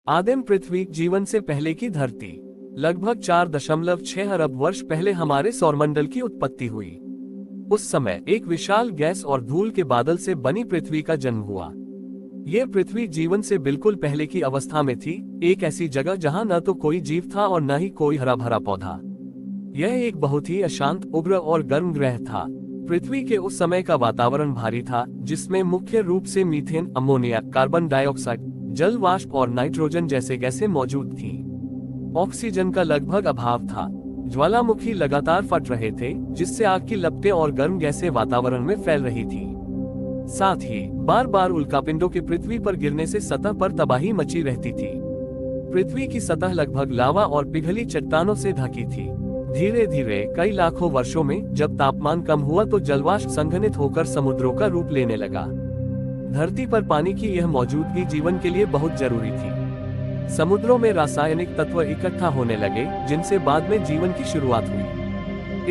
आदिम पृथ्वी, जीवन से पहले की धरती। लगभग 4.6 अरब वर्ष पहले हमारे सौरमंडल की उत्पत्ति हुई। उस समय एक विशाल गैस और धूल के बादल से बनी पृथ्वी का जन्म हुआ। ये पृथ्वी जीवन से बिल्कुल पहले की अवस्था में थी, एक ऐसी जगह जहां न तो कोई जीव था और न ही कोई हरा भरा पौधा। यह एक बहुत ही अशांत, उग्र और गर्म ग्रह था। पृथ्वी के उस समय का वातावरण भारी था, जिसमें मुख्य रूप से मीथेन, अमोनिया, कार्बन डाइऑक्साइड, जल वाष्प और नाइट्रोजन जैसे गैसें मौजूद थीं। ऑक्सीजन का लगभग अभाव था। ज्वालामुखी लगातार फट रहे थे, जिससे आग की लपटें और गर्म गैसें वातावरण में फैल रही थी। साथ ही बार बार उल्कापिंडों के पृथ्वी पर गिरने से सतह पर तबाही मची रहती थी। पृथ्वी की सतह लगभग लावा और पिघली चट्टानों से ढकी थी। धीरे धीरे कई लाखों वर्षों में जब तापमान कम हुआ तो जलवाष्प संघनित होकर समुद्रों का रूप लेने लगा। धरती पर पानी की यह मौजूदगी जीवन के लिए बहुत जरूरी थी। समुद्रों में रासायनिक तत्व इकट्ठा होने लगे, जिनसे बाद में जीवन की शुरुआत हुई।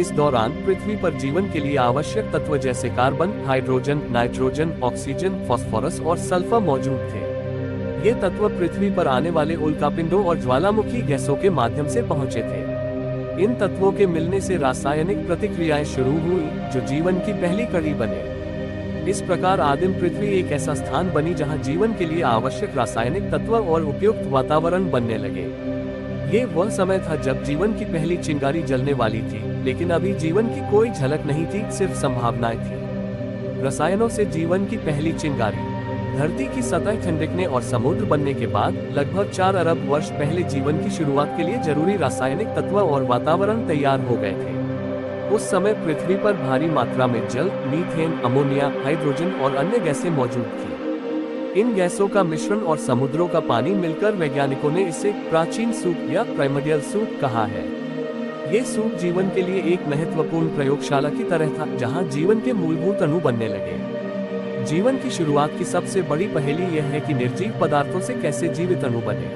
इस दौरान पृथ्वी पर जीवन के लिए आवश्यक तत्व जैसे carbon, hydrogen, nitrogen, oxygen, phosphorus और सल्फर मौजूद थे। ये तत्व पृथ्वी पर आने वाले उल्कापिंडों और ज्वालामुखी गैसों के माध्यम से पहुंचे थे। इन तत्वों के मिलने से रासायनिक प्रतिक्रियाएं शुरू हुई, जो जीवन की पहली कड़ी बने। इस प्रकार आदिम पृथ्वी एक ऐसा स्थान बनी जहां जीवन के लिए आवश्यक रासायनिक तत्व और उपयुक्त वातावरण बनने लगे। ये वह समय था जब जीवन की पहली चिंगारी जलने वाली थी, लेकिन अभी जीवन की कोई झलक नहीं थी, सिर्फ संभावनाएं थी। रसायनों से जीवन की पहली चिंगारी। धरती की सतह ठंडकने और समुद्र बनने के बाद लगभग 4 अरब वर्ष पहले जीवन की शुरुआत के लिए जरूरी रासायनिक तत्व और वातावरण तैयार हो गए थे। उस समय पृथ्वी पर भारी मात्रा में जल, मीथेन, अमोनिया, हाइड्रोजन और अन्य गैसें मौजूद थी। इन गैसों का मिश्रण और समुद्रों का पानी मिलकर वैज्ञानिकों ने इसे प्राचीन सूप या प्राइमर्डियल सूप कहा है। ये सूप जीवन के लिए एक महत्वपूर्ण प्रयोगशाला की तरह था, जहां जीवन के मूलभूत अणु बनने लगे। जीवन की शुरुआत की सबसे बड़ी पहेली यह है कि निर्जीव पदार्थों से कैसे जीवित अणु बने।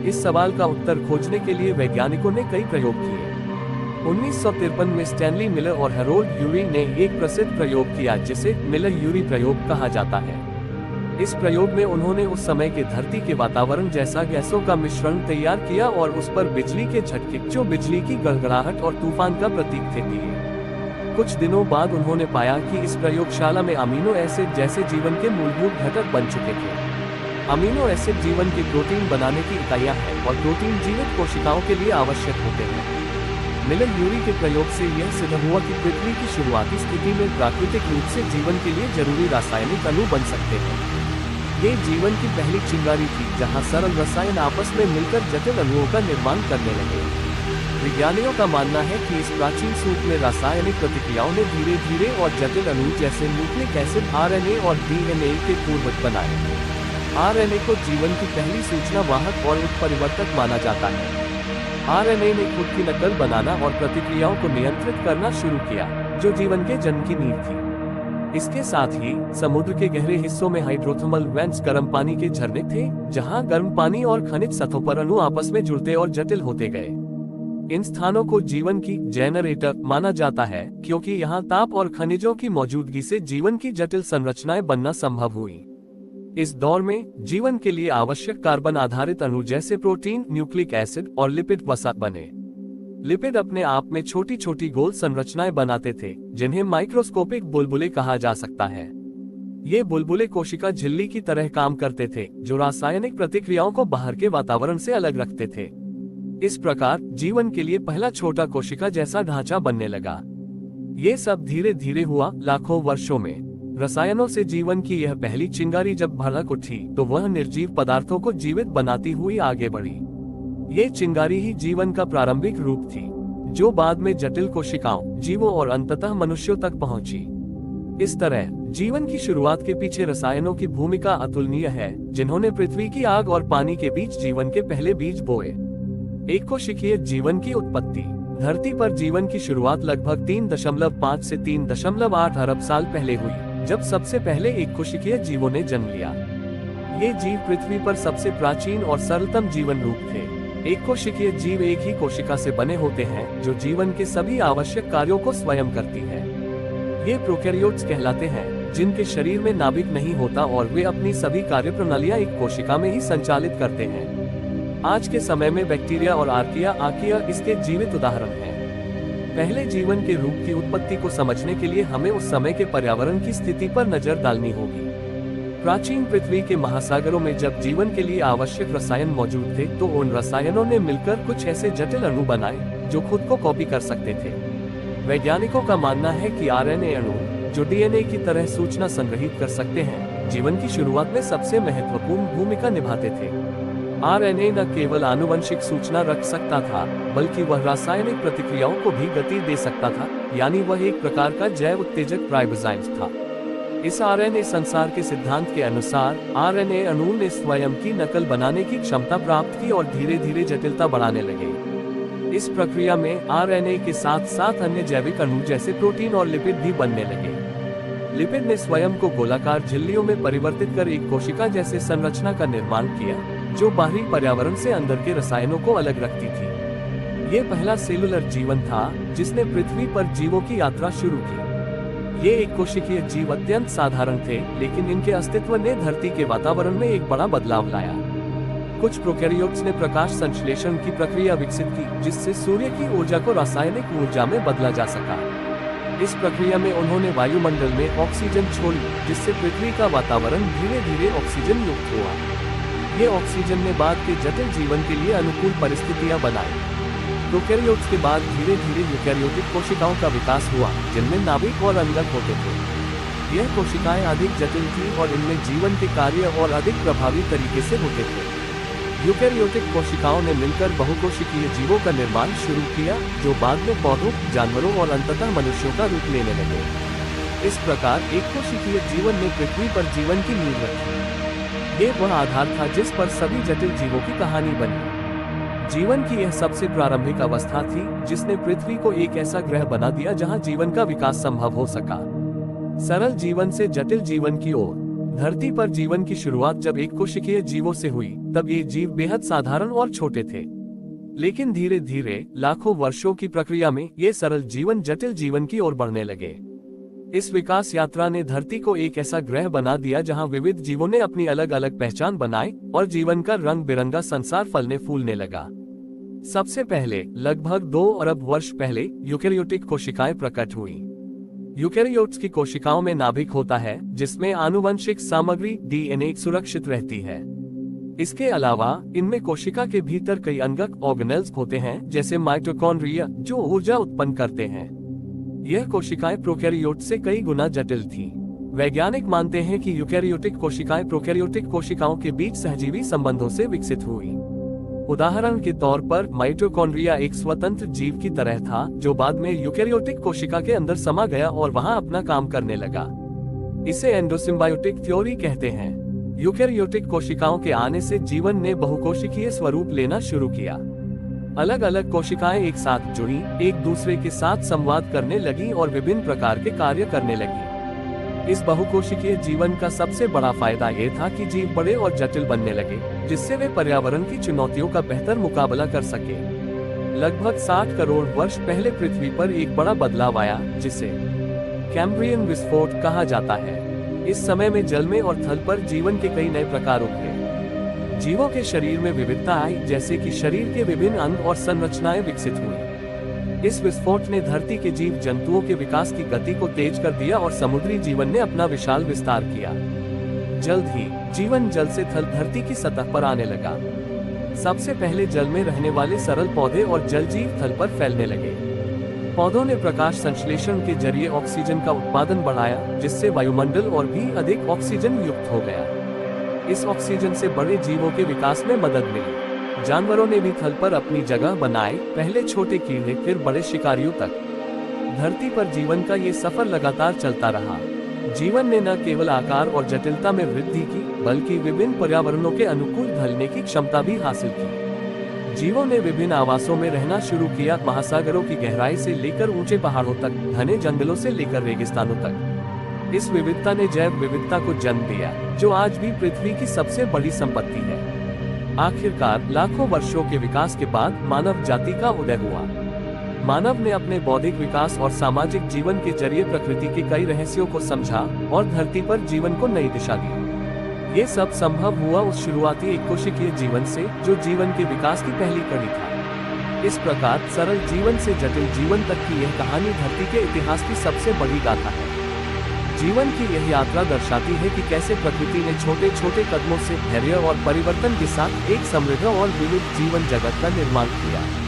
इस सवाल का उत्तर खोजने के लिए वैज्ञानिकों ने कई प्रयोग किए। 1953 में स्टैनली मिलर और हैरोल्ड यूरी ने एक प्रसिद्ध प्रयोग किया, जिसे मिलर-यूरी प्रयोग कहा जाता है। इस प्रयोग में उन्होंने उस समय के धरती के वातावरण जैसा गैसों का मिश्रण तैयार किया और उस पर बिजली के झटके, जो बिजली की गड़गड़ाहट और तूफान का प्रतीक थे, दिए। कुछ दिनों बाद उन्होंने पाया कि इस प्रयोगशाला में अमीनो एसिड जैसे जीवन के मूलभूत घटक बन चुके थे। अमीनो एसिड जीवन की प्रोटीन बनाने की इकाइयां हैं और प्रोटीन जीवित कोशिकाओं के लिए आवश्यक होते हैं। मिलर-यूरी के प्रयोग से यह सिद्ध हुआ कि पृथ्वी की शुरुआती स्थिति में प्राकृतिक रूप से जीवन के लिए जरूरी रासायनिक अणु बन सकते हैं। ये जीवन की पहली चिंगारी थी, जहां सरल रसायन आपस में मिलकर जटिल अणुओं का निर्माण करने लगे। विज्ञानियों का मानना है कि इस प्राचीन सूप में रासायनिक प्रतिक्रियाओं ने धीरे धीरे और जटिल अणु जैसे न्यूक्लिक एसिड, आरएनए और डीएनए के पूर्वज बनाए। आरएनए को जीवन की पहली सूचना वाहक और उत्परिवर्तक माना जाता है। आरएनए ने खुद की नकल बनाना और प्रतिक्रियाओं को नियंत्रित करना शुरू किया, जो जीवन के जन्म की नींव थी। इसके साथ ही समुद्र के गहरे हिस्सों में हाइड्रोथर्मल वेंट्स, गर्म पानी के झरने थे, जहां गर्म पानी और खनिज सतहों पर अणु आपस में जुड़ते और जटिल होते गए। इन स्थानों को जीवन की जेनरेटर माना जाता है, क्योंकि यहाँ ताप और खनिजों की मौजूदगी से जीवन की जटिल संरचनाएं बनना संभव हुई। इस दौर में जीवन के लिए आवश्यक कार्बन आधारित अणु जैसे प्रोटीन, न्यूक्लिक एसिड और लिपिड वसा बने। लिपिड अपने आप में छोटी छोटी गोल संरचनाएं बनाते थे, जिन्हें माइक्रोस्कोपिक बुलबुले कहा जा सकता है। ये बुलबुले कोशिका झिल्ली की तरह काम करते थे, जो रासायनिक प्रतिक्रियाओं को बाहर के वातावरण से अलग रखते थे। इस प्रकार जीवन के लिए पहला छोटा कोशिका जैसा ढांचा बनने लगा। ये सब धीरे धीरे हुआ लाखों वर्षों में। रसायनों से जीवन की यह पहली चिंगारी जब भड़क उठी, तो वह निर्जीव पदार्थों को जीवित बनाती हुई आगे बढ़ी। ये चिंगारी ही जीवन का प्रारंभिक रूप थी, जो बाद में जटिल कोशिकाओं, जीवों और अंततः मनुष्यों तक पहुंची। इस तरह जीवन की शुरुआत के पीछे रसायनों की भूमिका अतुलनीय है, जिन्होंने पृथ्वी की आग और पानी के बीच जीवन के पहले बीज बोए। एक कोशिकीय जीवन की उत्पत्ति। धरती पर जीवन की शुरुआत लगभग 3.5 से 3.8 अरब साल पहले हुई, जब सबसे पहले एक कोशिकीय जीवों ने जन्म लिया। ये जीव पृथ्वी पर सबसे प्राचीन और सरलतम जीवन रूप थे। एक कोशिकीय जीव एक ही कोशिका से बने होते हैं, जो जीवन के सभी आवश्यक कार्यों को स्वयं करती है। ये प्रोकैरियोट्स कहलाते हैं, जिनके शरीर में नाभिक नहीं होता और वे अपनी सभी कार्यप्रणालियां एक कोशिका में ही संचालित करते हैं। आज के समय में बैक्टीरिया और आर्किया इसके जीवित उदाहरण हैं। पहले जीवन के रूप की उत्पत्ति को समझने के लिए हमें उस समय के पर्यावरण की स्थिति पर नजर डालनी होगी। प्राचीन पृथ्वी के महासागरों में जब जीवन के लिए आवश्यक रसायन मौजूद थे तो उन रसायनों ने मिलकर कुछ ऐसे जटिल अणु बनाए जो खुद को कॉपी कर सकते थे। वैज्ञानिकों का मानना है कि आरएनए अणु, जो डीएनए की तरह सूचना संग्रहित कर सकते हैं, जीवन की शुरुआत में सबसे महत्वपूर्ण भूमिका निभाते थे। आरएनए न केवल आनुवंशिक सूचना रख सकता था, बल्कि वह रासायनिक प्रतिक्रियाओं को भी गति दे सकता था, यानी वह एक प्रकार का जैव उत्तेजक राइबोसोम था। इस आरएनए संसार के सिद्धांत के अनुसार आरएनए अणु ने स्वयं की नकल बनाने की क्षमता प्राप्त की और धीरे धीरे जटिलता बढ़ाने लगे। इस प्रक्रिया में आरएनए के साथ साथ अन्य जैविक अणु जैसे प्रोटीन और लिपिड भी बनने लगे। लिपिड ने स्वयं को गोलाकार झिल्लियों में परिवर्तित कर एक कोशिका जैसे संरचना का निर्माण किया, जो बाहरी पर्यावरण से अंदर के रसायनों को अलग रखती थी। ये पहला सेलुलर जीवन था जिसने पृथ्वी पर जीवों की यात्रा शुरू की। ये एक कोशिकीय जीव अत्यंत साधारण थे, लेकिन इनके अस्तित्व ने धरती के वातावरण में एक बड़ा बदलाव लाया। कुछ प्रोकैरियोट्स ने प्रकाश संश्लेषण की प्रक्रिया विकसित की, जिससे सूर्य की ऊर्जा को रासायनिक ऊर्जा में बदला जा सका। इस प्रक्रिया में उन्होंने वायुमंडल में ऑक्सीजन छोड़ी, जिससे पृथ्वी का वातावरण धीरे धीरे ऑक्सीजन युक्त हुआ। ये ऑक्सीजन ने बाद के जटिल जीवन के लिए अनुकूल परिस्थितियां बनाई। प्रोकैरियोट्स के बाद धीरे धीरे यूकैरियोटिक कोशिकाओं का विकास हुआ, जिनमें नाभिक और अंगक होते थे। यह कोशिकाएं अधिक जटिल थी और इनमें जीवन के कार्य और अधिक प्रभावी तरीके से होते थे। यूकैरियोटिक कोशिकाओं ने मिलकर बहुकोशिकीय जीवों का निर्माण शुरू किया, जो बाद में पौधों, जानवरों और अंततः मनुष्यों का रूप लेने लगे। इस प्रकार एक कोशिकीय जीवन ने पृथ्वी पर जीवन की नींव रखी। ये वह आधार था जिस पर सभी जटिल जीवों की कहानी बनी। जीवन की यह सबसे प्रारंभिक अवस्था थी जिसने पृथ्वी को एक ऐसा ग्रह बना दिया जहां जीवन का विकास संभव हो सका। सरल जीवन से जटिल जीवन की ओर। धरती पर जीवन की शुरुआत जब एक कोशिकीय जीवों से हुई, तब ये जीव बेहद साधारण और छोटे थे। लेकिन धीरे धीरे लाखों वर्षों की प्रक्रिया में ये सरल जीवन जटिल जीवन की ओर बढ़ने लगे। इस विकास यात्रा ने धरती को एक ऐसा ग्रह बना दिया जहां विविध जीवों ने अपनी अलग अलग पहचान बनाई और जीवन का रंग बिरंगा संसार फलने फूलने लगा। सबसे पहले लगभग 2 अरब वर्ष पहले यूकैरियोटिक कोशिकाएं प्रकट हुई। यूकैरियोट्स की कोशिकाओं में नाभिक होता है, जिसमें आनुवंशिक सामग्री डीएनए सुरक्षित रहती है। इसके अलावा इनमें कोशिका के भीतर कई अंगक ऑर्गेनेल्स होते हैं, जैसे माइटोकॉन्ड्रिया, जो ऊर्जा उत्पन्न करते हैं। यह कोशिकाएं प्रोकैरियोट से कई गुना जटिल थीं। वैज्ञानिक मानते हैं कि यूकैरियोटिक कोशिकाएं प्रोकैरियोटिक कोशिकाओं के बीच सहजीवी संबंधों से विकसित हुई। उदाहरण के तौर पर माइटोकॉन्ड्रिया एक स्वतंत्र जीव की तरह था, जो बाद में यूकैरियोटिक कोशिका के अंदर समा गया और वहां अपना काम करने लगा। इसे एंडोसिम्बायोटिक थ्योरी कहते हैं। यूकैरियोटिक कोशिकाओं के आने से जीवन ने बहुकोशिकीय स्वरूप लेना शुरू किया। अलग अलग कोशिकाएं एक साथ जुड़ी, एक दूसरे के साथ संवाद करने लगी और विभिन्न प्रकार के कार्य करने लगी। इस बहुकोशिकीय जीवन का सबसे बड़ा फायदा यह था कि जीव बड़े और जटिल बनने लगे, जिससे वे पर्यावरण की चुनौतियों का बेहतर मुकाबला कर सके। लगभग 60 करोड़ वर्ष पहले पृथ्वी पर एक बड़ा बदलाव आया, जिसे कैम्ब्रियन विस्फोट कहा जाता है। इस समय में जल में और थल पर जीवन के कई नए प्रकार उभरे। जीवों के शरीर में विविधता आई, जैसे कि शरीर के विभिन्न अंग और संरचनाएं विकसित हुई। इस विस्फोट ने धरती के जीव जंतुओं के विकास की गति को तेज कर दिया और समुद्री जीवन ने अपना विशाल विस्तार किया। जल्द ही जीवन जल से थल धरती की सतह पर आने लगा। सबसे पहले जल में रहने वाले सरल पौधे और जल जीव थल पर फैलने लगे। पौधों ने प्रकाश संश्लेषण के जरिए ऑक्सीजन का उत्पादन बढ़ाया, जिससे वायुमंडल और भी अधिक ऑक्सीजन युक्त हो गया। इस ऑक्सीजन से बड़े जीवों के विकास में मदद मिली। जानवरों ने भी थल पर अपनी जगह बनाई, पहले छोटे कीड़े, फिर बड़े शिकारियों तक। धरती पर जीवन का ये सफर लगातार चलता रहा। जीवन ने न केवल आकार और जटिलता में वृद्धि की, बल्कि विभिन्न पर्यावरणों के अनुकूल ढलने की क्षमता भी हासिल की। जीवों ने विभिन्न आवासों में रहना शुरू किया, महासागरों की गहराई से लेकर ऊंचे पहाड़ों तक, घने जंगलों से लेकर रेगिस्तानों तक। इस विविधता ने जैव विविधता को जन्म दिया, जो आज भी पृथ्वी की सबसे बड़ी संपत्ति है। आखिरकार लाखों वर्षों के विकास के बाद मानव जाति का उदय हुआ। मानव ने अपने बौद्धिक विकास और सामाजिक जीवन के जरिए प्रकृति के कई रहस्यों को समझा और धरती पर जीवन को नई दिशा दी। ये सब संभव हुआ उस शुरुआती एक कोशिकीय जीवन से, जो जीवन के विकास की पहली कड़ी था। इस प्रकार सरल जीवन से जटिल जीवन तक की यह कहानी धरती के इतिहास की सबसे बड़ी गाथा है। जीवन की यह यात्रा दर्शाती है कि कैसे प्रकृति ने छोटे छोटे कदमों से धैर्य और परिवर्तन के साथ एक समृद्ध और विविध जीवन जगत का निर्माण किया।